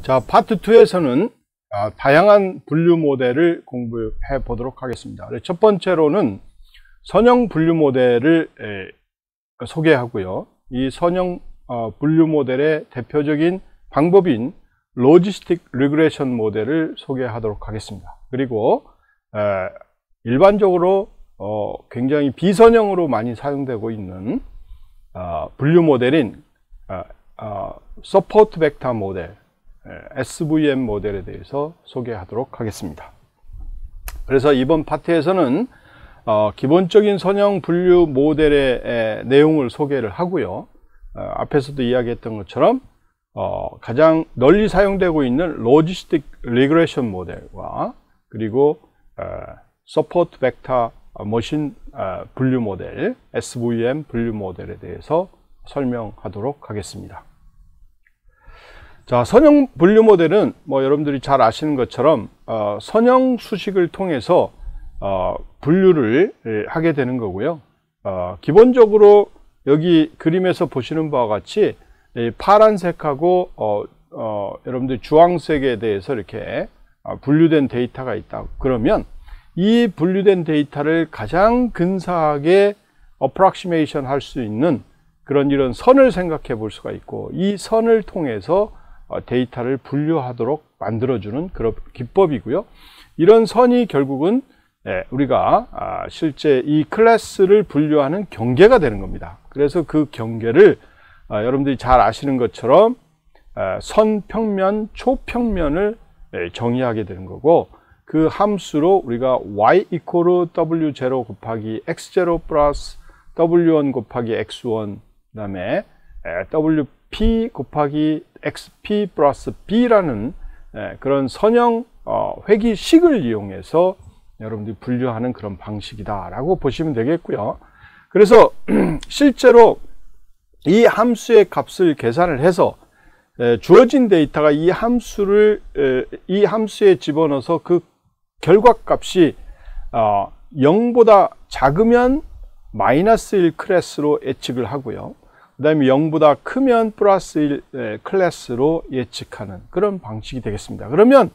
자, 파트 2에서는 다양한 분류 모델을 공부해 보도록 하겠습니다. 첫 번째로는 선형 분류 모델을 소개하고요. 이 선형 분류 모델의 대표적인 방법인 로지스틱 리그레션 모델을 소개하도록 하겠습니다. 그리고 일반적으로 굉장히 비선형으로 많이 사용되고 있는 분류 모델인 서포트 벡터 모델, SVM 모델에 대해서 소개하도록 하겠습니다. 그래서 이번 파트에서는 기본적인 선형 분류 모델의 내용을 소개를 하고요. 앞에서도 이야기했던 것처럼 가장 널리 사용되고 있는 로지스틱 리그레션 모델과 그리고 서포트 벡터 머신 분류 모델, SVM 분류 모델에 대해서 설명하도록 하겠습니다. 자, 선형 분류 모델은 여러분들이 잘 아시는 것처럼 선형 수식을 통해서 분류를 하게 되는 거고요. 기본적으로 여기 그림에서 보시는 바와 같이 파란색하고 여러분들 주황색에 대해서 이렇게 분류된 데이터가 있다. 그러면 이 분류된 데이터를 가장 근사하게 어프락시메이션 할 수 있는 이런 선을 생각해 볼 수가 있고, 이 선을 통해서 데이터를 분류하도록 만들어주는 그런 기법이고요. 이런 선이 결국은 우리가 실제 이 클래스를 분류하는 경계가 되는 겁니다. 그래서 그 경계를 여러분들이 잘 아시는 것처럼 선, 평면, 초평면을 정의하게 되는 거고, 그 함수로 우리가 y 이퀄 w0 곱하기 x0 플러스 w1 곱하기 x1, 그 다음에 wp 곱하기 xp 플러스 b라는 그런 선형 회기식을 이용해서 여러분들이 분류하는 그런 방식이다 라고 보시면 되겠고요. 그래서 실제로 이 함수의 값을 계산을 해서 주어진 데이터가 이 함수에 집어넣어서 그 결과값이 0보다 작으면 마이너스 1 클래스로 예측을 하고요. 그 다음에 0보다 크면 플러스 1 클래스로 예측하는 그런 방식이 되겠습니다. 그러면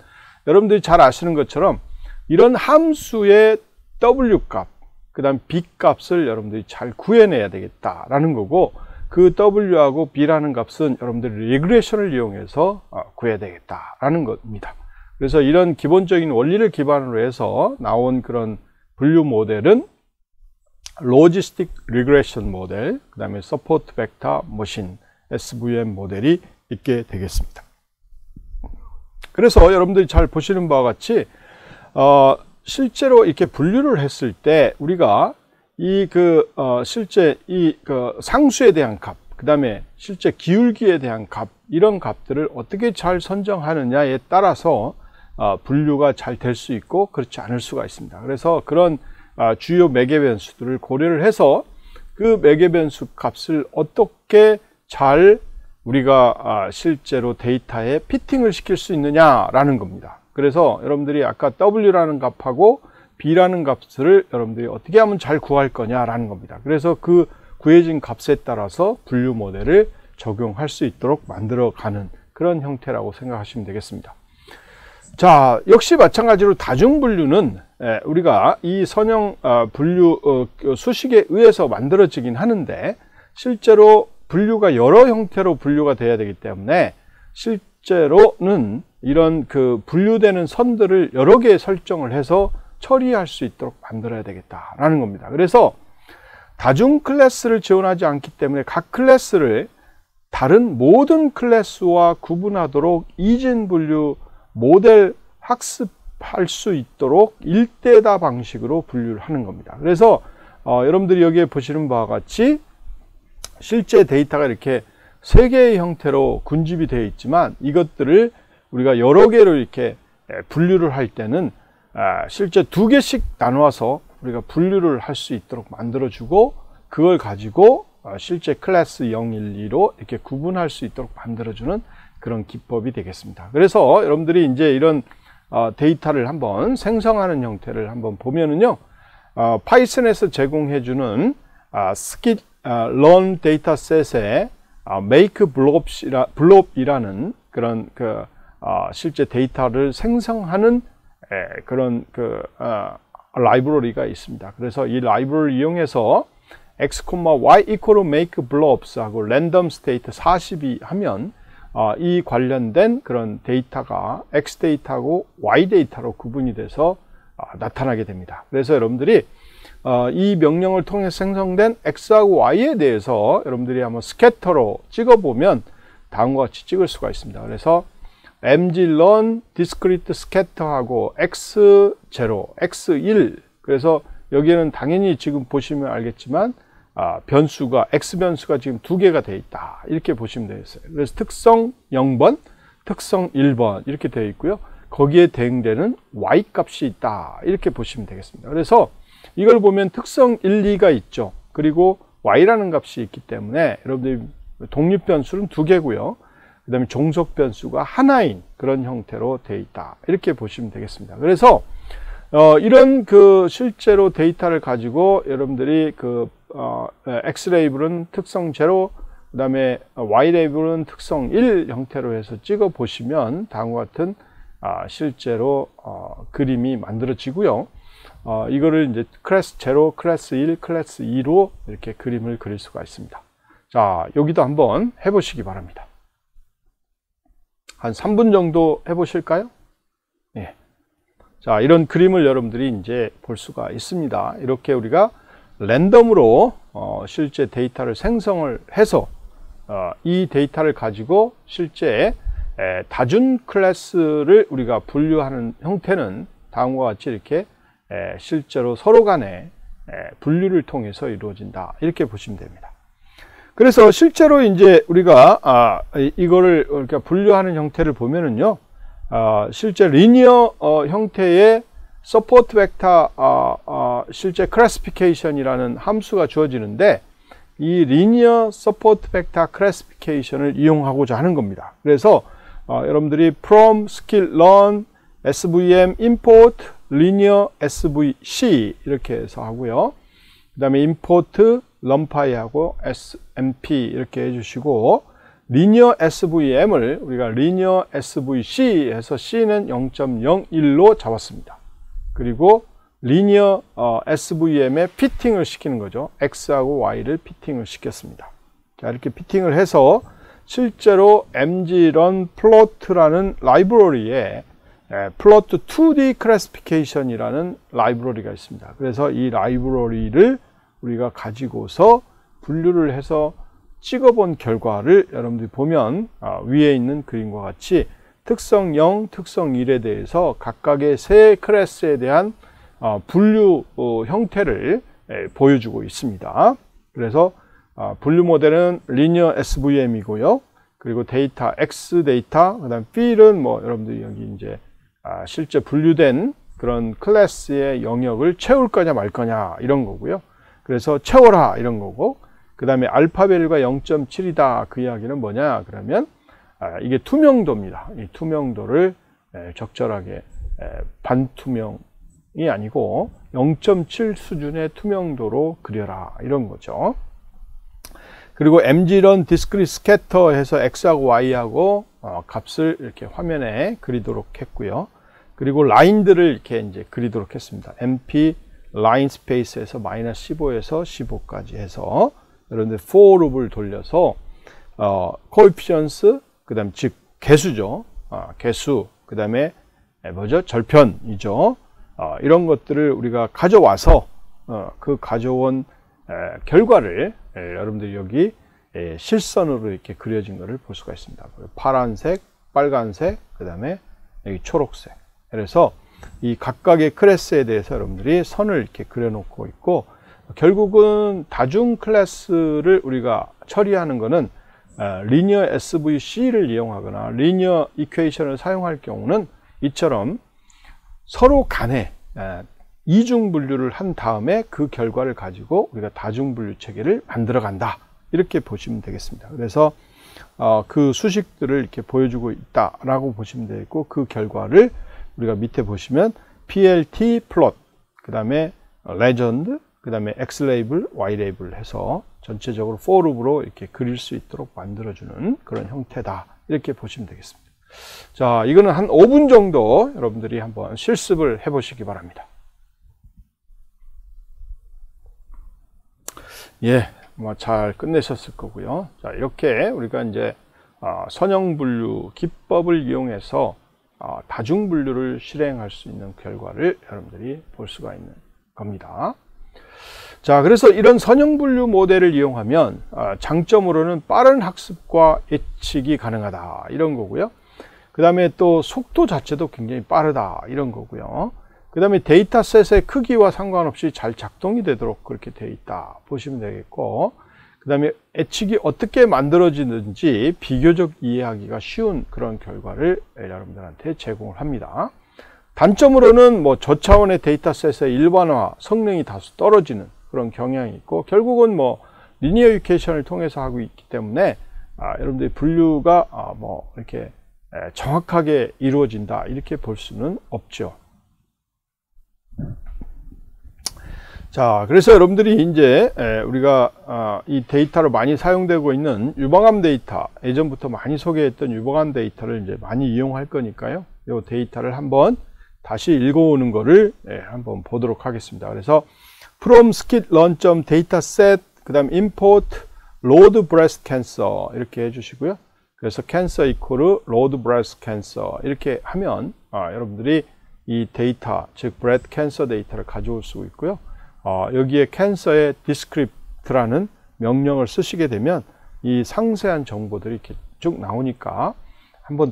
여러분들이 잘 아시는 것처럼 이런 함수의 W값, 그 다음 B값을 여러분들이 잘 구해내야 되겠다라는 거고, 그 W하고 B라는 값은 여러분들이 리그레션을 이용해서 구해야 되겠다라는 겁니다. 그래서 이런 기본적인 원리를 기반으로 해서 나온 그런 분류 모델은 로지스틱 리그레션 모델, 그 다음에 서포트 벡터 머신, SVM 모델이 있게 되겠습니다. 그래서 여러분들이 잘 보시는 바와 같이 실제로 이렇게 분류를 했을 때 우리가 실제 상수에 대한 값, 그 다음에 실제 기울기에 대한 값, 이런 값들을 어떻게 잘 선정하느냐에 따라서 분류가 잘 될 수 있고 그렇지 않을 수가 있습니다. 그래서 그런 주요 매개 변수들을 고려를 해서 그 매개 변수 값을 어떻게 잘 우리가 실제로 데이터에 피팅을 시킬 수 있느냐라는 겁니다. 그래서 여러분들이 아까 W라는 값하고 B라는 값을 여러분들이 어떻게 하면 잘 구할 거냐라는 겁니다. 그래서 그 구해진 값에 따라서 분류 모델을 적용할 수 있도록 만들어가는 그런 형태라고 생각하시면 되겠습니다. 자, 역시 마찬가지로 다중분류는 우리가 이 선형 분류 수식에 의해서 만들어지긴 하는데, 실제로 분류가 여러 형태로 분류가 돼야 되기 때문에 실제로는 이런 분류되는 선들을 여러 개 설정을 해서 처리할 수 있도록 만들어야 되겠다라는 겁니다. 그래서 다중 클래스를 지원하지 않기 때문에 각 클래스를 다른 모든 클래스와 구분하도록 이진 분류 모델 학습할 수 있도록 일대다 방식으로 분류를 하는 겁니다. 그래서 여러분들이 여기에 보시는 바와 같이 실제 데이터가 이렇게 3개의 형태로 군집이 되어 있지만, 이것들을 우리가 여러 개로 이렇게 분류를 할 때는 실제 2개씩 나누어서 우리가 분류를 할 수 있도록 만들어주고, 그걸 가지고 실제 클래스 0, 1, 2로 이렇게 구분할 수 있도록 만들어주는 그런 기법이 되겠습니다. 그래서 여러분들이 이제 이런 데이터를 한번 생성하는 형태를 한번 보면은요, 파이썬에서 제공해주는 스킷 learn 데이터셋에 make blob이라는 그런 실제 데이터를 생성하는 그런 라이브러리가 있습니다. 그래서 이 라이브러리를 이용해서 x, y equal make blobs 하고 random state 40이 하면 이 관련된 그런 데이터가 x 데이터하고 y 데이터로 구분이 돼서 나타나게 됩니다. 그래서 여러분들이 이 명령을 통해 생성된 x하고 y에 대해서 여러분들이 한번 스캐터로 찍어보면 다음과 같이 찍을 수가 있습니다. 그래서 mglearn discrete scatter하고 x0, x1 그래서 여기에는 당연히 지금 보시면 알겠지만 변수가 x 변수가 지금 두 개가 되어 있다 이렇게 보시면 되겠어요. 그래서 특성 0번, 특성 1번 이렇게 되어 있고요. 거기에 대응되는 y 값이 있다 이렇게 보시면 되겠습니다. 그래서 이걸 보면 특성 1, 2가 있죠. 그리고 y라는 값이 있기 때문에 여러분들이 독립 변수는 두 개고요. 그 다음에 종속 변수가 하나인 그런 형태로 되어 있다 이렇게 보시면 되겠습니다. 그래서 이런 실제로 데이터를 가지고 여러분들이 x 레이블은 특성 0, 그 다음에 y 레이블은 특성 1 형태로 해서 찍어 보시면 다음과 같은 실제로 그림이 만들어지고요. 이거를 이제 클래스 0, 클래스 1, 클래스 2로 이렇게 그림을 그릴 수가 있습니다. 자, 여기도 한번 해보시기 바랍니다. 한 3분 정도 해보실까요? 예. 자, 이런 그림을 여러분들이 이제 볼 수가 있습니다. 이렇게 우리가 랜덤으로 실제 데이터를 생성을 해서 이 데이터를 가지고 실제 다준 클래스를 우리가 분류하는 형태는 다음과 같이 이렇게 실제로 서로 간의 분류를 통해서 이루어진다 이렇게 보시면 됩니다. 그래서 실제로 이제 우리가 이거를 이렇게 분류하는 형태를 보면은요, 실제 리니어 형태의 서포트 벡터 실제 클래시피케이션이라는 함수가 주어지는데 이 리니어 서포트 벡터 클래시피케이션을 이용하고자 하는 겁니다. 그래서 여러분들이 from skill learn svm import linear svc 이렇게 해서 하고요. 그 다음에 import numpy하고 smp 이렇게 해주시고 linear svm을 우리가 linear svc 해서 c는 0.01로 잡았습니다. 그리고 linear svm에 피팅을 시키는 거죠. x하고 y를 피팅을 시켰습니다. 자, 이렇게 피팅을 해서 실제로 mgrun plot라는 라이브러리에 plot 2D classification이라는 라이브러리가 있습니다. 그래서 이 라이브러리를 우리가 가지고서 분류를 해서 찍어본 결과를 여러분들이 보면 위에 있는 그림과 같이 특성 0, 특성 1에 대해서 각각의 세 클래스에 대한 분류 형태를 보여주고 있습니다. 그래서 분류 모델은 linear SVM이고요. 그리고 데이터, X 데이터, 그 다음 필은 여러분들이 여기 이제 실제 분류된 그런 클래스의 영역을 채울 거냐 말 거냐 이런 거고요. 그래서 채워라 이런 거고, 그 다음에 알파밸류가 0.7이다 그 이야기는 뭐냐 그러면 이게 투명도입니다. 이 투명도를 적절하게 반투명이 아니고 0.7 수준의 투명도로 그려라 이런 거죠. 그리고 mgrun discrete scatter 해서 x하고 y하고 값을 이렇게 화면에 그리도록 했고요. 그리고 라인들을 이렇게 이제 그리도록 했습니다. mp line space에서 -15에서 15까지 해서 여러분들 for loop을 돌려서 coefficients 그다음 즉 개수죠. 개수 그다음에 뭐죠? 절편이죠. 이런 것들을 우리가 가져와서 그 가져온 결과를 여러분들이 여기 실선으로 이렇게 그려진 것을 볼 수가 있습니다. 파란색, 빨간색, 그 다음에 여기 초록색. 그래서 이 각각의 클래스에 대해서 여러분들이 선을 이렇게 그려놓고 있고, 결국은 다중 클래스를 우리가 처리하는 것은 리니어 SVC를 이용하거나 리니어 이퀘이션을 사용할 경우는 이처럼 서로 간에 이중 분류를 한 다음에 그 결과를 가지고 우리가 다중 분류 체계를 만들어 간다 이렇게 보시면 되겠습니다. 그래서 그 수식들을 이렇게 보여주고 있다라고 보시면 되겠고, 그 결과를 우리가 밑에 보시면 PLT 플롯, 그 다음에 레전드, 그 다음에 X 레이블, Y 레이블 해서 전체적으로 for loop으로 이렇게 그릴 수 있도록 만들어주는 그런 형태다 이렇게 보시면 되겠습니다. 자, 이거는 한 5분 정도 여러분들이 한번 실습을 해 보시기 바랍니다. 예, 뭐 잘 끝내셨을 거고요. 자, 이렇게 우리가 이제 선형분류 기법을 이용해서 다중분류를 실행할 수 있는 결과를 여러분들이 볼 수가 있는 겁니다. 자, 그래서 이런 선형분류 모델을 이용하면 장점으로는 빠른 학습과 예측이 가능하다 이런 거고요. 그 다음에 또 속도 자체도 굉장히 빠르다 이런 거고요. 그 다음에 데이터셋의 크기와 상관없이 잘 작동이 되도록 그렇게 되어 있다 보시면 되겠고, 그 다음에 예측이 어떻게 만들어지는지 비교적 이해하기가 쉬운 그런 결과를 여러분들한테 제공을 합니다. 단점으로는 뭐 저차원의 데이터셋의 일반화 성능이 다소 떨어지는 그런 경향이 있고, 결국은 뭐 리니어 이퀘이션을 통해서 하고 있기 때문에 여러분들이 분류가 뭐 이렇게 정확하게 이루어진다 이렇게 볼 수는 없죠. 자, 그래서 여러분들이 이제 우리가 이 데이터로 많이 사용되고 있는 유방암 데이터, 예전부터 많이 소개했던 유방암 데이터를 이제 많이 이용할 거니까요. 이 데이터를 한번 다시 읽어오는 거를 한번 보도록 하겠습니다. 그래서 from skitlearn.dataset, 그 다음 import load breast cancer 이렇게 해주시고요. 그래서 cancer equal load breast cancer 이렇게 하면 여러분들이 이 데이터, 즉 breast cancer 데이터를 가져올 수 있고요. 여기에 cancer의 descript라는 명령을 쓰시게 되면 이 상세한 정보들이 이렇게 쭉 나오니까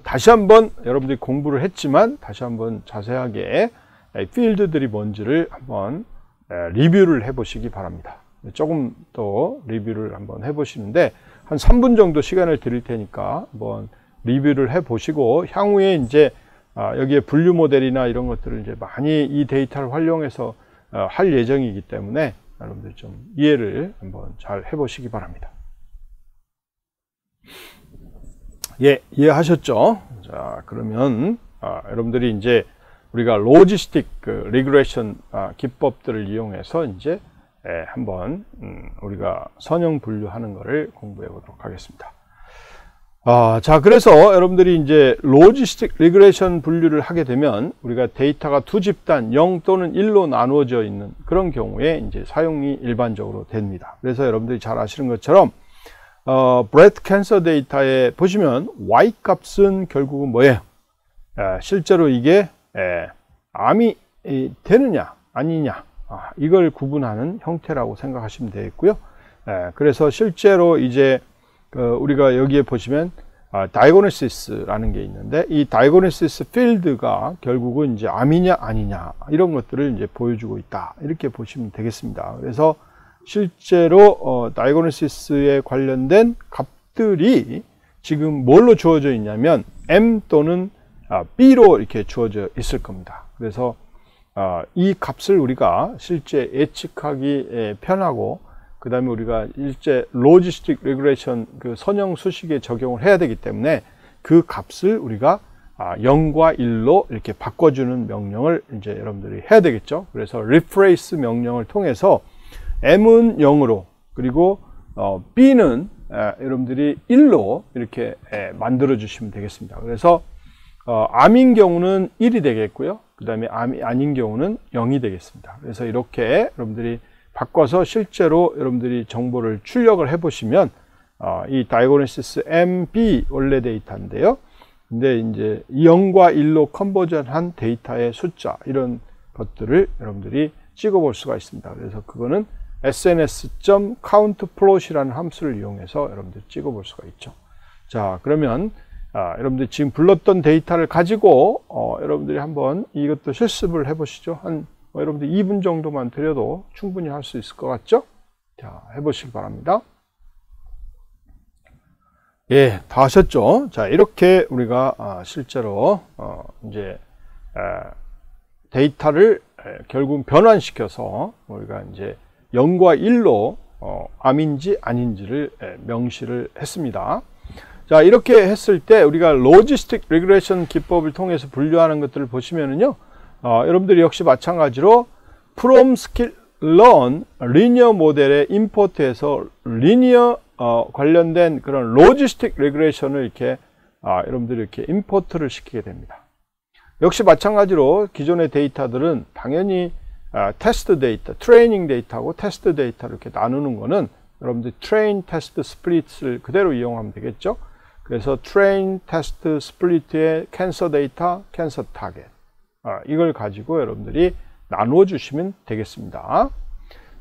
다시 한번 여러분들이 공부를 했지만 다시 한번 자세하게 필드들이 뭔지를 한번 리뷰를 해 보시기 바랍니다. 조금 더 리뷰를 한번 해 보시는데 한 3분 정도 시간을 드릴 테니까 한번 리뷰를 해 보시고, 향후에 이제 여기에 분류 모델이나 이런 것들을 이제 많이 이 데이터를 활용해서 할 예정이기 때문에 여러분들 좀 이해를 한번 잘 해 보시기 바랍니다. 예, 이해하셨죠? 자, 그러면 여러분들이 이제 우리가 로지스틱 리그레이션 기법들을 이용해서 이제 한번 우리가 선형 분류하는 것을 공부해 보도록 하겠습니다. 자, 그래서 여러분들이 이제 로지스틱 리그레이션 분류를 하게 되면 우리가 데이터가 두 집단 0 또는 1로 나누어져 있는 그런 경우에 이제 사용이 일반적으로 됩니다. 그래서 여러분들이 잘 아시는 것처럼 브레스트 캔서 데이터에 보시면 Y 값은 결국은 뭐예요? 실제로 이게 암이 되느냐 아니냐 이걸 구분하는 형태라고 생각하시면 되겠고요. 그래서 실제로 이제 우리가 여기에 보시면 다이고니시스라는 게 있는데, 이 다이고니시스 필드가 결국은 이제 암이냐 아니냐 이런 것들을 이제 보여주고 있다 이렇게 보시면 되겠습니다. 그래서 실제로 다이고니시스에 관련된 값들이 지금 뭘로 주어져 있냐면 M 또는 B로 이렇게 주어져 있을 겁니다. 그래서 이 값을 우리가 실제 예측하기 편하고, 그 다음에 우리가 실제 로지스틱 레귤레이션 그 선형 수식에 적용을 해야 되기 때문에 그 값을 우리가 0과 1로 이렇게 바꿔주는 명령을 이제 여러분들이 해야 되겠죠. 그래서 replace 명령을 통해서 M은 0으로 그리고 B는 여러분들이 1로 이렇게 만들어 주시면 되겠습니다. 그래서 암인 경우는 1이 되겠고요. 그 다음에 암이 아닌 경우는 0이 되겠습니다. 그래서 이렇게 여러분들이 바꿔서 실제로 여러분들이 정보를 출력을 해 보시면 이 다이고니시스 MB 원래 데이터인데요. 근데 이제 0과 1로 컨버전한 데이터의 숫자 이런 것들을 여러분들이 찍어 볼 수가 있습니다. 그래서 그거는 sns.countplot이라는 함수를 이용해서 여러분들이 찍어 볼 수가 있죠. 자, 그러면 여러분들이 지금 불렀던 데이터를 가지고 여러분들이 한번 이것도 실습을 해 보시죠. 여러분들 2분 정도만 드려도 충분히 할 수 있을 것 같죠? 자, 해보시기 바랍니다. 예, 다 하셨죠? 자, 이렇게 우리가 실제로 이제 데이터를 결국 변환시켜서 우리가 이제 0과 1로 암인지 아닌지를 명시를 했습니다. 자, 이렇게 했을 때 우리가 로지스틱 리그레이션 기법을 통해서 분류하는 것들을 보시면은요. 여러분들이 역시 마찬가지로 from skitlearn 리니어 모델의 임포트에서 리니어 관련된 그런 로지스틱 레귤레이션을 이렇게 여러분들이 이렇게 임포트를 시키게 됩니다. 역시 마찬가지로 기존의 데이터들은 당연히 테스트 데이터, 트레이닝 데이터하고 테스트 데이터를 이렇게 나누는 거는 여러분들 트레인, 테스트, 스플릿을 그대로 이용하면 되겠죠. 그래서 트레인, 테스트, 스플릿의 캔서 데이터, 캔서 타겟, 이걸 가지고 여러분들이 나누어 주시면 되겠습니다.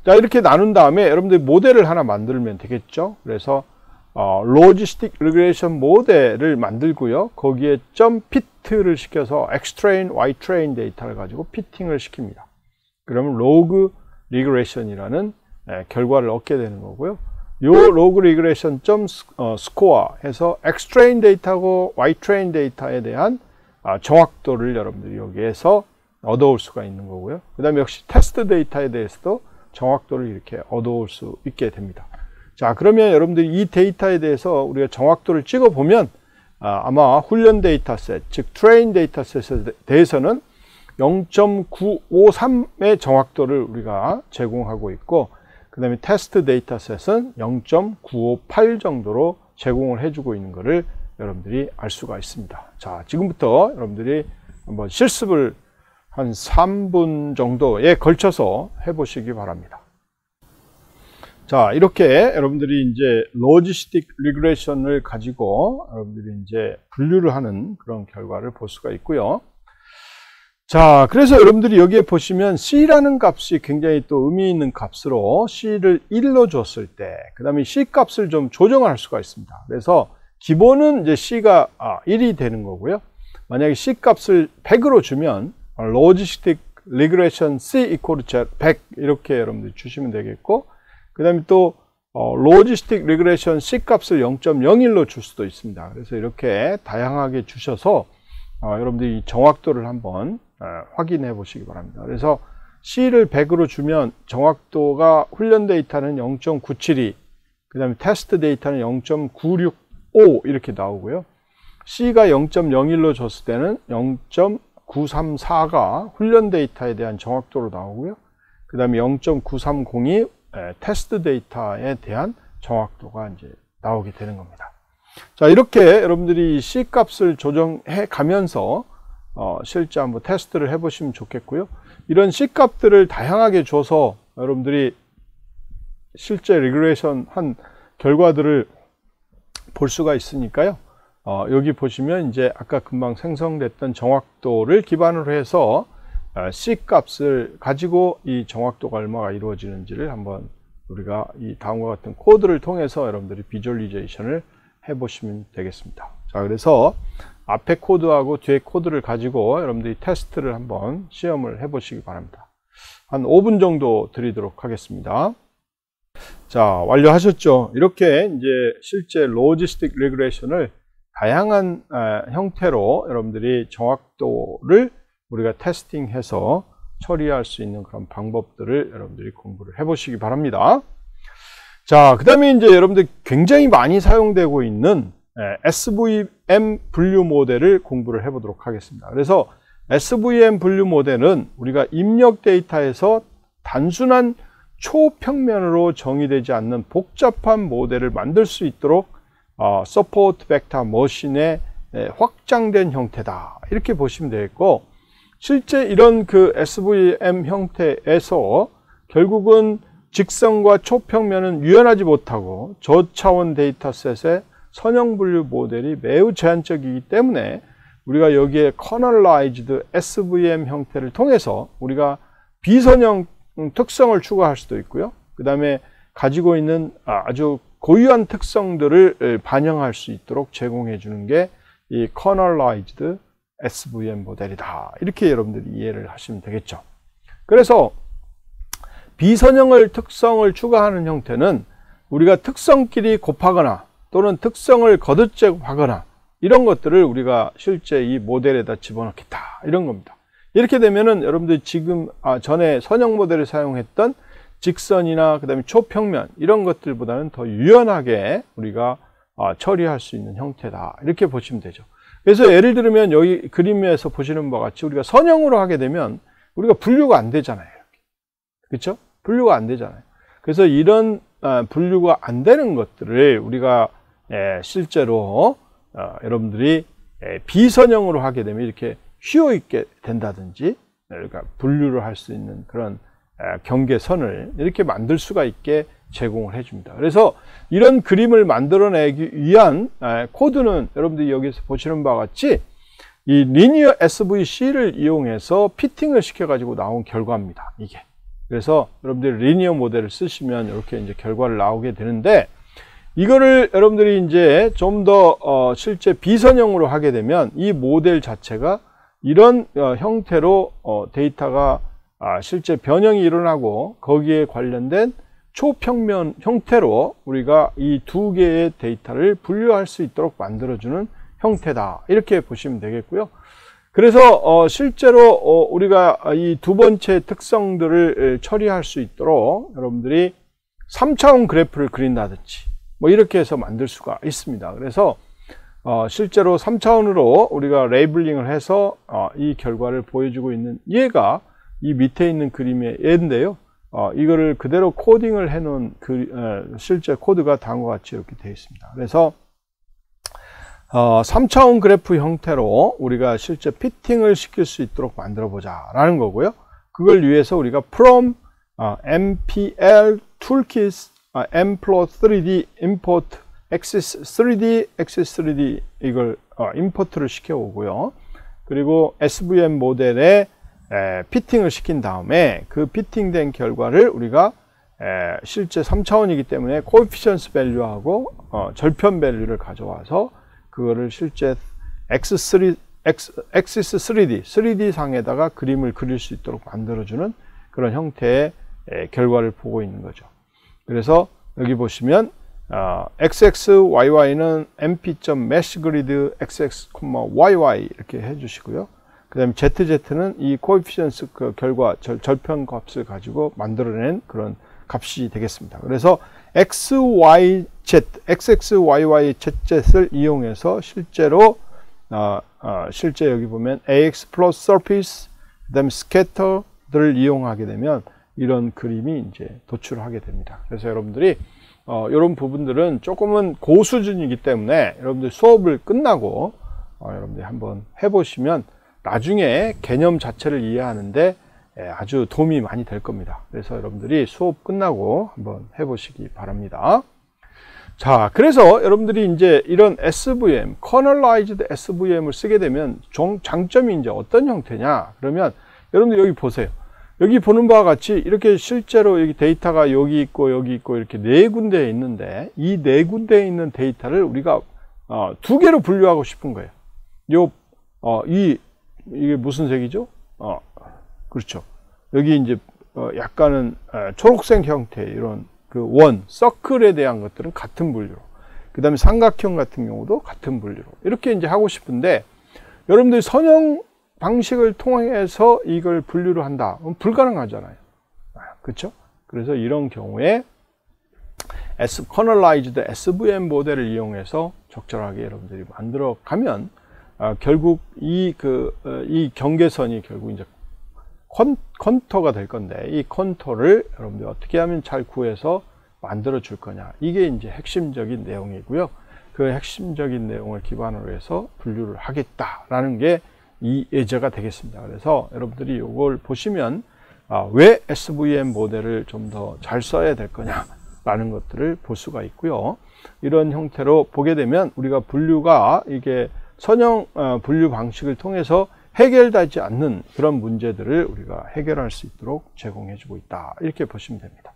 자, 이렇게 나눈 다음에 여러분들이 모델을 하나 만들면 되겠죠. 그래서 로지스틱 리그레이션 모델을 만들고요. 거기에 점 피트를 시켜서 Xtrain, Ytrain 데이터를 가지고 피팅을 시킵니다. 그러면 로그 리그레이션이라는 결과를 얻게 되는 거고요. 요 로그 리그레이션 점 스코어 해서 Xtrain 데이터하고 Ytrain 데이터에 대한 정확도를 여러분들이 여기에서 얻어올 수가 있는 거고요. 그 다음에 역시 테스트 데이터에 대해서도 정확도를 이렇게 얻어올 수 있게 됩니다. 자, 그러면 여러분들이 이 데이터에 대해서 우리가 정확도를 찍어 보면 아마 훈련 데이터셋, 즉 트레인 데이터셋에 대해서는 0.953의 정확도를 우리가 제공하고 있고, 그 다음에 테스트 데이터셋은 0.958 정도로 제공을 해주고 있는 것을 여러분들이 알 수가 있습니다. 자, 지금부터 여러분들이 한번 실습을 한 3분 정도에 걸쳐서 해보시기 바랍니다. 자, 이렇게 여러분들이 이제 로지스틱 리그레이션을 가지고 여러분들이 이제 분류를 하는 그런 결과를 볼 수가 있고요. 자, 그래서 여러분들이 여기에 보시면 C라는 값이 굉장히 또 의미 있는 값으로 C를 1로 줬을 때, 그 다음에 C 값을 좀 조정할 수가 있습니다. 그래서 기본은 이제 C가 1이 되는 거고요. 만약에 C 값을 100으로 주면 로지스틱 리그레이션 C 이퀄 100 이렇게 여러분들이 주시면 되겠고, 그 다음에 또 로지스틱 리그레이션 C 값을 0.01로 줄 수도 있습니다. 그래서 이렇게 다양하게 주셔서 여러분들이 정확도를 한번 확인해 보시기 바랍니다. 그래서 C를 100으로 주면 정확도가 훈련 데이터는 0.972, 그 다음에 테스트 데이터는 0.965 이렇게 나오고요. C가 0.01로 줬을 때는 0.934가 훈련 데이터에 대한 정확도로 나오고요. 그 다음에 0.930이 테스트 데이터에 대한 정확도가 이제 나오게 되는 겁니다. 자, 이렇게 여러분들이 C 값을 조정해 가면서 실제 한번 테스트를 해 보시면 좋겠고요. 이런 C 값들을 다양하게 줘서 여러분들이 실제 리그레이션 한 결과들을 볼 수가 있으니까요. 여기 보시면 이제 아까 금방 생성됐던 정확도를 기반으로 해서 C 값을 가지고 이 정확도가 얼마가 이루어지는지를 한번 우리가 이 다음과 같은 코드를 통해서 여러분들이 비주얼리제이션을 해 보시면 되겠습니다. 자, 그래서 앞에 코드하고 뒤에 코드를 가지고 여러분들이 테스트를 한번 시험을 해 보시기 바랍니다. 한 5분 정도 드리도록 하겠습니다. 자, 완료하셨죠? 이렇게 이제 실제 로지스틱 리그레이션을 다양한 형태로 여러분들이 정확도를 우리가 테스팅해서 처리할 수 있는 그런 방법들을 여러분들이 공부를 해 보시기 바랍니다. 자, 그 다음에 이제 여러분들 굉장히 많이 사용되고 있는 SVM 분류 모델을 공부를 해 보도록 하겠습니다. 그래서 SVM 분류 모델은 우리가 입력 데이터에서 단순한 초평면으로 정의되지 않는 복잡한 모델을 만들 수 있도록 서포트 벡터 머신의 확장된 형태다, 이렇게 보시면 되겠고, 실제 이런 그 SVM 형태에서 결국은 직선과 초평면은 유연하지 못하고 저차원 데이터셋의 선형 분류 모델이 매우 제한적이기 때문에 우리가 여기에 커널라이즈드 SVM 형태를 통해서 우리가 비선형 특성을 추가할 수도 있고요. 그 다음에 가지고 있는 아주 고유한 특성들을 반영할 수 있도록 제공해 주는 게 이 커널라이즈드 SVM 모델이다, 이렇게 여러분들이 이해를 하시면 되겠죠. 그래서 비선형을 특성을 추가하는 형태는 우리가 특성끼리 곱하거나 또는 특성을 거듭제곱하거나 이런 것들을 우리가 실제 이 모델에다 집어넣겠다, 이런 겁니다. 이렇게 되면은 여러분들이 지금 전에 선형 모델을 사용했던 직선이나 그 다음에 초평면 이런 것들보다는 더 유연하게 우리가 처리할 수 있는 형태다, 이렇게 보시면 되죠. 그래서 예를 들면 여기 그림에서 보시는 바와 같이 우리가 선형으로 하게 되면 우리가 분류가 안 되잖아요. 그렇죠? 분류가 안 되잖아요. 그래서 이런 분류가 안 되는 것들을 우리가 실제로 여러분들이 비선형으로 하게 되면 이렇게 휘어있게 된다든지, 그러니까 분류를 할 수 있는 그런 경계선을 이렇게 만들 수가 있게 제공을 해줍니다. 그래서 이런 그림을 만들어내기 위한 코드는 여러분들이 여기서 보시는 바와 같이 이 리니어 SVC를 이용해서 피팅을 시켜가지고 나온 결과입니다. 이게. 그래서 여러분들이 리니어 모델을 쓰시면 이렇게 이제 결과를 나오게 되는데, 이거를 여러분들이 이제 좀 더 실제 비선형으로 하게 되면 이 모델 자체가 이런 형태로 데이터가 실제 변형이 일어나고 거기에 관련된 초평면 형태로 우리가 이 두 개의 데이터를 분류할 수 있도록 만들어주는 형태다, 이렇게 보시면 되겠고요. 그래서 실제로 우리가 이 두 번째 특성들을 처리할 수 있도록 여러분들이 3차원 그래프를 그린다든지 뭐 이렇게 해서 만들 수가 있습니다. 그래서 실제로 3차원으로 우리가 레이블링을 해서 이 결과를 보여주고 있는 얘가 이 밑에 있는 그림의 얘인데요. 이거를 그대로 코딩을 해 놓은 실제 코드가 다음과 같이 이렇게 되어 있습니다. 그래서 3차원 그래프 형태로 우리가 실제 피팅을 시킬 수 있도록 만들어 보자 라는 거고요. 그걸 위해서 우리가 from MPL toolkit M+3D import axis 3D 이걸 임포트를 시켜 오고요. 그리고 SVM 모델에 피팅을 시킨 다음에 그 피팅된 결과를 우리가 실제 3차원이기 때문에 코에피션스 밸류하고 절편 밸류를 가져와서 그거를 실제 X3, 엑시스 3D 상에다가 그림을 그릴 수 있도록 만들어주는 그런 형태의 결과를 보고 있는 거죠. 그래서 여기 보시면 XXYY는 mp.meshgrid XX, YY 이렇게 해주시고요. 그 다음에 ZZ는 이 코에피션스 결과 절편 값을 가지고 만들어낸 그런 값이 되겠습니다. 그래서 XYZ, XXYY, ZZ를 이용해서 실제로 실제 여기 보면 AX 플러스 surface, 그 다음에 scatter들을 이용하게 되면 이런 그림이 이제 도출하게 됩니다. 그래서 여러분들이 이런 부분들은 조금은 고수준이기 때문에 여러분들 수업을 끝나고 여러분들이 한번 해보시면 나중에 개념 자체를 이해하는데 아주 도움이 많이 될 겁니다. 그래서 여러분들이 수업 끝나고 한번 해보시기 바랍니다. 자, 그래서 여러분들이 이제 이런 SVM, Kernelized SVM을 쓰게 되면 장점이 이제 어떤 형태냐? 그러면 여러분들 여기 보세요. 여기 보는 바와 같이 이렇게 실제로 여기 데이터가 여기 있고 이렇게 네 군데에 있는데 이 네 군데에 있는 데이터를 우리가 두 개로 분류하고 싶은 거예요. 이게 무슨 색이죠? 그렇죠. 여기 이제 약간은 초록색 형태 이런 그 서클에 대한 것들은 같은 분류로, 그 다음에 삼각형 같은 경우도 같은 분류로 이렇게 이제 하고 싶은데 여러분들이 선형 방식을 통해서 이걸 분류를 한다. 그럼 불가능하잖아요. 그렇죠? 그래서 이런 경우에 Kernelized SVM 모델을 이용해서 적절하게 여러분들이 만들어 가면 결국 이 경계선이 결국 이제 컨터가 될 건데 이 컨터를 여러분들이 어떻게 하면 잘 구해서 만들어 줄 거냐. 이게 이제 핵심적인 내용이고요. 그 핵심적인 내용을 기반으로 해서 분류를 하겠다라는 게 이 예제가 되겠습니다. 그래서 여러분들이 이걸 보시면 왜 SVM 모델을 좀 더 잘 써야 될 거냐라는 것들을 볼 수가 있고요. 이런 형태로 보게 되면 우리가 분류가 이게 선형 분류 방식을 통해서 해결되지 않는 그런 문제들을 우리가 해결할 수 있도록 제공해 주고 있다. 이렇게 보시면 됩니다.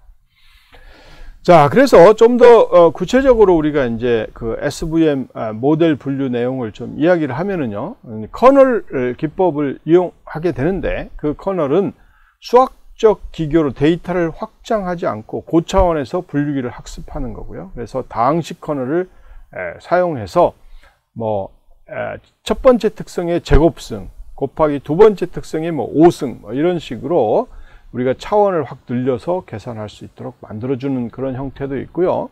자, 그래서 좀 더 구체적으로 우리가 이제 그 SVM 모델 분류 내용을 좀 이야기를 하면은요, 커널 기법을 이용하게 되는데 그 커널은 수학적 기교로 데이터를 확장하지 않고 고차원에서 분류기를 학습하는 거고요. 그래서 다항식 커널을 사용해서 첫 번째 특성의 제곱승 곱하기 두 번째 특성의 5승 이런 식으로 우리가 차원을 확 늘려서 계산할 수 있도록 만들어주는 그런 형태도 있고요.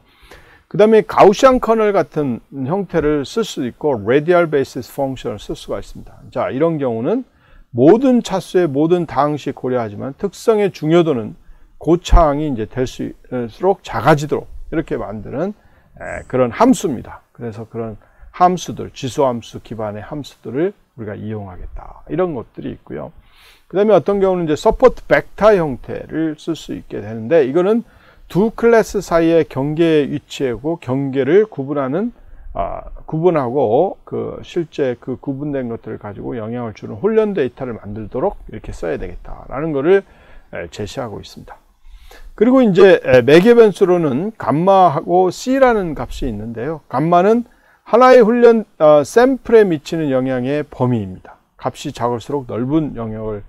그 다음에 가우시안 커널 같은 형태를 쓸 수도 있고 radial basis function을 쓸 수가 있습니다. 자, 이런 경우는 모든 차수의 모든 다항식 고려하지만 특성의 중요도는 고차항이 이제 될수록 작아지도록 이렇게 만드는 그런 함수입니다. 그래서 그런 함수들, 지수함수 기반의 함수들을 우리가 이용하겠다. 이런 것들이 있고요. 그 다음에 어떤 경우는 이제 서포트 벡터 형태를 쓸 수 있게 되는데, 이거는 두 클래스 사이의 경계의 위치하고 경계를 구분하고 실제 그 구분된 것들을 가지고 영향을 주는 훈련 데이터를 만들도록 이렇게 써야 되겠다라는 것을 제시하고 있습니다. 그리고 이제 매개 변수로는 감마하고 C라는 값이 있는데요. 감마는 하나의 훈련 샘플에 미치는 영향의 범위입니다. 값이 작을수록 넓은 영역을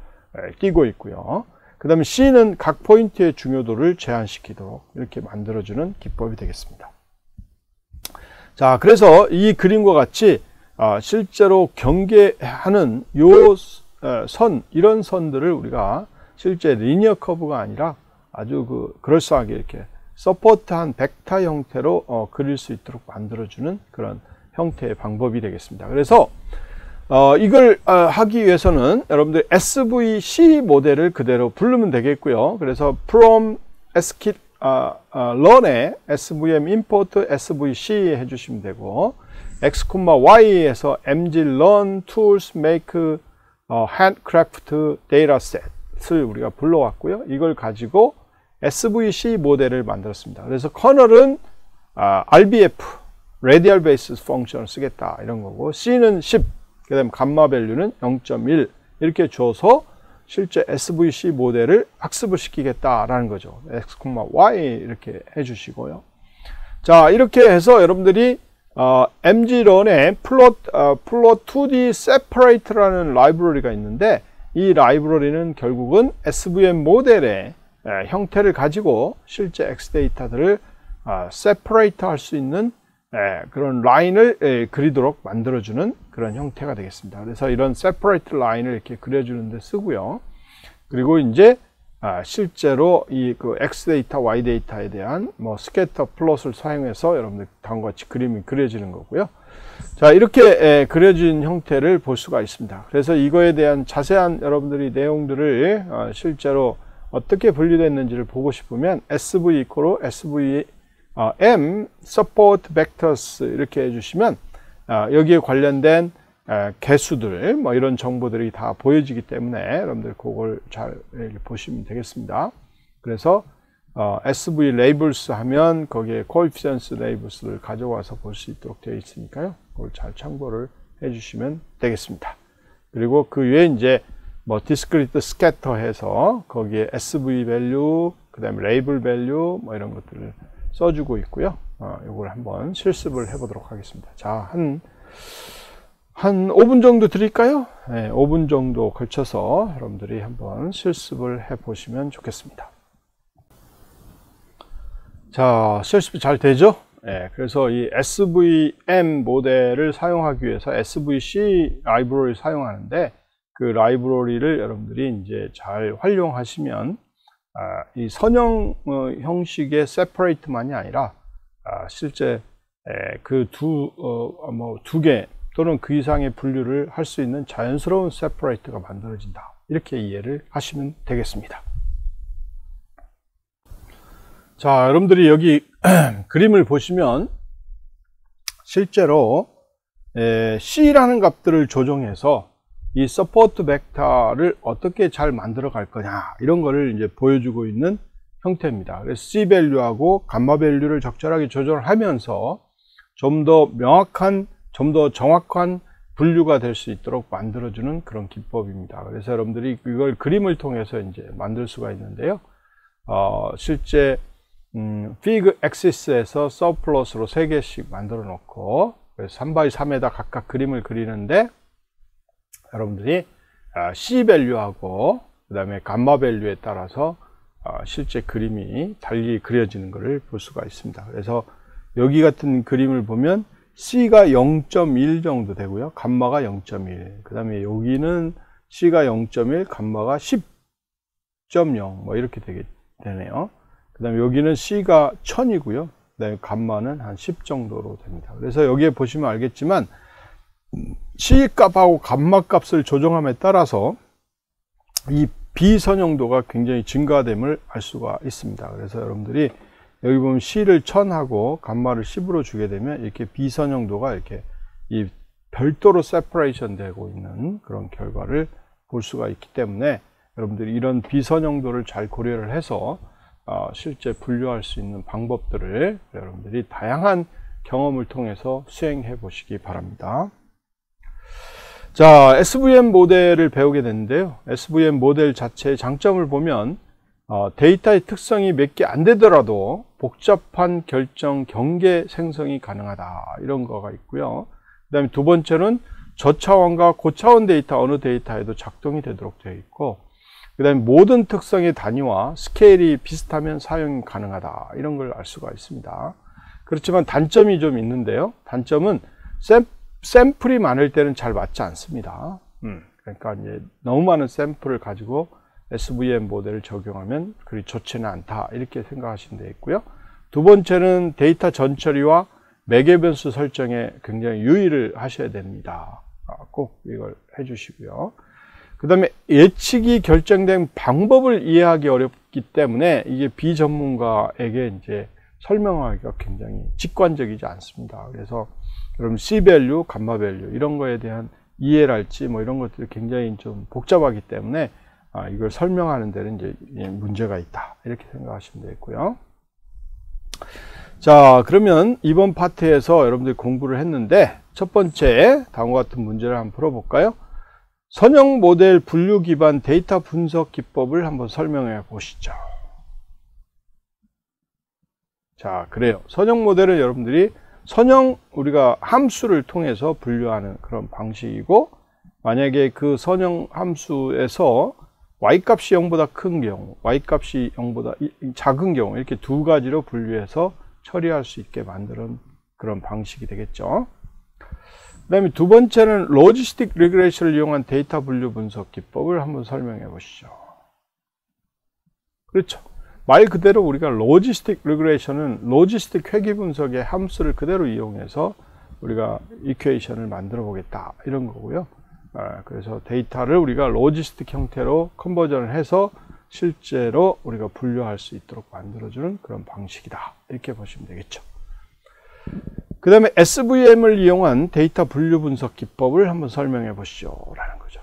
띄고 있고요. 그 다음에 C는 각 포인트의 중요도를 제한시키도록 이렇게 만들어주는 기법이 되겠습니다. 자, 그래서 이 그림과 같이 실제로 경계하는 이런 선들을 우리가 실제 리니어 커브가 아니라 아주 그럴싸하게 이렇게 서포트한 벡터 형태로 그릴 수 있도록 만들어주는 그런 형태의 방법이 되겠습니다. 그래서 이걸 하기 위해서는 여러분들 SVC 모델을 그대로 부르면 되겠고요. 그래서 from skit learn에 svm import svc 해주시면 되고, x, y에서 mg learn tools make handcraft dataset을 우리가 불러왔고요. 이걸 가지고 SVC 모델을 만들었습니다. 그래서 커널은 RBF, Radial Basis Function을 쓰겠다 이런 거고, C는 10, 그 다음에 감마 밸류는 0.1 이렇게 줘서 실제 SVC 모델을 학습을 시키겠다라는 거죠. x, y 이렇게 해주시고요. 자, 이렇게 해서 여러분들이 mg런에 plot2d separate라는 라이브러리가 있는데, 이 라이브러리는 결국은 SVM 모델의 형태를 가지고 실제 X 데이터들을 separate 할 수 있는 그런 라인을 그리도록 만들어주는 그런 형태가 되겠습니다. 그래서 이런 separate 라인을 이렇게 그려주는 데 쓰고요. 그리고 이제 실제로 이 X 데이터, Y 데이터에 대한 스캐터 플롯을 사용해서 여러분들 다음과 같이 그림이 그려지는 거고요. 자, 이렇게 그려진 형태를 볼 수가 있습니다. 그래서 이거에 대한 자세한 여러분들이 내용들을 실제로 어떻게 분리됐는지를 보고 싶으면 SV equal SVM support vectors 이렇게 해주시면 여기에 관련된 개수들 이런 정보들이 다 보여지기 때문에 여러분들 그걸 잘 보시면 되겠습니다. 그래서 SV labels 하면 거기에 coefficients labels를 가져와서 볼 수 있도록 되어 있으니까요. 그걸 잘 참고를 해주시면 되겠습니다. 그리고 그 외에 이제 discrete scatter 해서 거기에 SV value, 그 다음에 label value 이런 것들을 써주고 있고요. 이걸 한번 실습을 해보도록 하겠습니다. 자, 한 5분 정도 드릴까요? 네, 5분 정도 걸쳐서 여러분들이 한번 실습을 해보시면 좋겠습니다. 자, 실습이 잘 되죠? 네, 그래서 이 SVM 모델을 사용하기 위해서 SVC 라이브러리를 사용하는데, 그 라이브러리를 여러분들이 이제 잘 활용하시면 이 선형 형식의 separate만이 아니라 실제 그 두 개 또는 그 이상의 분류를 할 수 있는 자연스러운 separate가 만들어진다. 이렇게 이해를 하시면 되겠습니다. 자, 여러분들이 여기 그림을 보시면 실제로 C라는 값들을 조정해서 이 서포트 벡터를 어떻게 잘 만들어 갈 거냐 이런 거를 이제 보여주고 있는 형태입니다. 그래서 C 밸류하고 감마 밸류를 적절하게 조절을 하면서 좀 더 명확한, 좀 더 정확한 분류가 될 수 있도록 만들어주는 그런 기법입니다. 그래서 여러분들이 이걸 그림을 통해서 이제 만들 수가 있는데요. 실제 fig axis에서 서플롯으로 3개씩 만들어 놓고, 그래서 3x3에다 각각 그림을 그리는데, 여러분들이 C 밸류하고 그 다음에 감마 밸류에 따라서 실제 그림이 달리 그려지는 것을 볼 수가 있습니다. 그래서 여기 같은 그림을 보면 C가 0.1 정도 되고요. 감마가 0.1. 그 다음에 여기는 C가 0.1, 감마가 10.0 이렇게 되네요. 그 다음에 여기는 C가 1000이고요. 그 다음에 감마는 한 10 정도로 됩니다. 그래서 여기에 보시면 알겠지만 C 값하고 감마 값을 조정함에 따라서 이 비선형도가 굉장히 증가됨을 알 수가 있습니다. 그래서 여러분들이 여기 보면 C를 1000하고 감마를 10으로 주게 되면 이렇게 비선형도가 이렇게 이 별도로 세퍼레이션 되고 있는 그런 결과를 볼 수가 있기 때문에 여러분들이 이런 비선형도를 잘 고려를 해서 실제 분류할 수 있는 방법들을 여러분들이 다양한 경험을 통해서 수행해 보시기 바랍니다. 자, SVM 모델을 배우게 됐는데요. SVM 모델 자체의 장점을 보면 데이터의 특성이 몇 개 안 되더라도 복잡한 결정 경계 생성이 가능하다, 이런 거가 있고요. 그 다음에 두 번째는 저차원과 고차원 데이터 어느 데이터에도 작동이 되도록 되어 있고, 그 다음에 모든 특성의 단위와 스케일이 비슷하면 사용이 가능하다, 이런 걸 알 수가 있습니다. 그렇지만 단점이 좀 있는데요. 단점은 샘플이 많을 때는 잘 맞지 않습니다. 그러니까 이제 너무 많은 샘플을 가지고 SVM 모델을 적용하면 그리 좋지는 않다, 이렇게 생각하시면 되겠고요. 두 번째는 데이터 전처리와 매개 변수 설정에 굉장히 유의를 하셔야 됩니다. 꼭 이걸 해주시고요. 그 다음에 예측이 결정된 방법을 이해하기 어렵기 때문에 이게 비전문가에게 이제 설명하기가 굉장히 직관적이지 않습니다. 그래서 여러분 C-밸류, 감마-밸류 이런 거에 대한 이해랄지 뭐 이런 것들이 굉장히 좀 복잡하기 때문에 이걸 설명하는 데는 이제 문제가 있다, 이렇게 생각하시면 되겠고요. 자, 그러면 이번 파트에서 여러분들이 공부를 했는데 첫 번째 다음과 같은 문제를 한번 풀어볼까요? 선형 모델 분류 기반 데이터 분석 기법을 한번 설명해 보시죠. 자, 그래요. 선형 모델은 여러분들이 우리가 함수를 통해서 분류하는 그런 방식이고, 만약에 그 선형 함수에서 y값이 0보다 큰 경우, y값이 0보다 작은 경우, 이렇게 두 가지로 분류해서 처리할 수 있게 만드는 그런 방식이 되겠죠. 그 다음에 두 번째는 로지스틱 리그레이션을 이용한 데이터 분류 분석 기법을 한번 설명해 보시죠. 그렇죠. 말 그대로 우리가 로지스틱 리그레이션은 로지스틱 회귀 분석의 함수를 그대로 이용해서 우리가 이퀘이션을 만들어 보겠다, 이런 거고요. 그래서 데이터를 우리가 로지스틱 형태로 컨버전을 해서 실제로 우리가 분류할 수 있도록 만들어주는 그런 방식이다, 이렇게 보시면 되겠죠. 그 다음에 SVM을 이용한 데이터 분류 분석 기법을 한번 설명해 보시죠, 라는 거죠.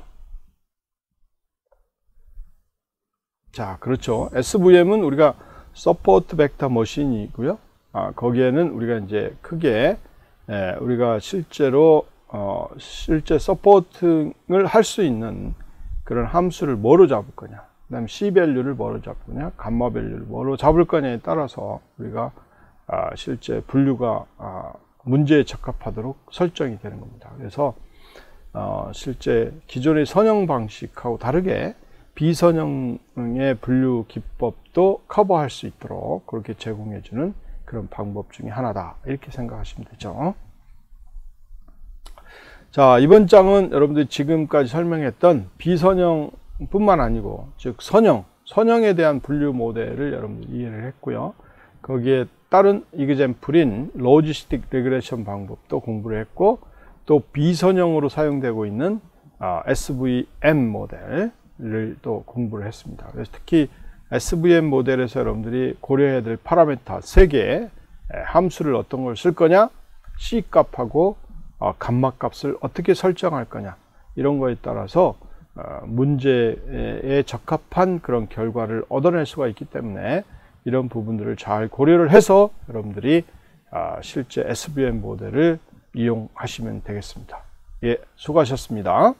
자, 그렇죠. SVM은 우리가 서포트 벡터 머신이고요. 거기에는 우리가 이제 크게 우리가 실제로 실제 서포팅을 할 수 있는 그런 함수를 뭐로 잡을 거냐, 그 다음에 C-밸류를 뭐로 잡을 거냐, 감마-밸류를 뭐로 잡을 거냐에 따라서 우리가 실제 분류가 문제에 적합하도록 설정이 되는 겁니다. 그래서 실제 기존의 선형 방식하고 다르게 비선형의 분류 기법도 커버할 수 있도록 그렇게 제공해주는 그런 방법 중에 하나다, 이렇게 생각하시면 되죠. 자, 이번 장은 여러분들이 지금까지 설명했던 비선형 뿐만 아니고 즉 선형에 대한 분류 모델을 여러분들이 이해를 했고요. 거기에 다른 이그젬플인 로지스틱 리그레이션 방법도 공부를 했고, 또 비선형으로 사용되고 있는 SVM 모델을 또 공부를 했습니다. 그래서 특히 SVM 모델에서 여러분들이 고려해야 될 파라미터 3개, 함수를 어떤 걸 쓸 거냐, C 값하고 감마 값을 어떻게 설정할 거냐, 이런 거에 따라서 문제에 적합한 그런 결과를 얻어낼 수가 있기 때문에 이런 부분들을 잘 고려를 해서 여러분들이 실제 SVM 모델을 이용하시면 되겠습니다. 예, 수고하셨습니다.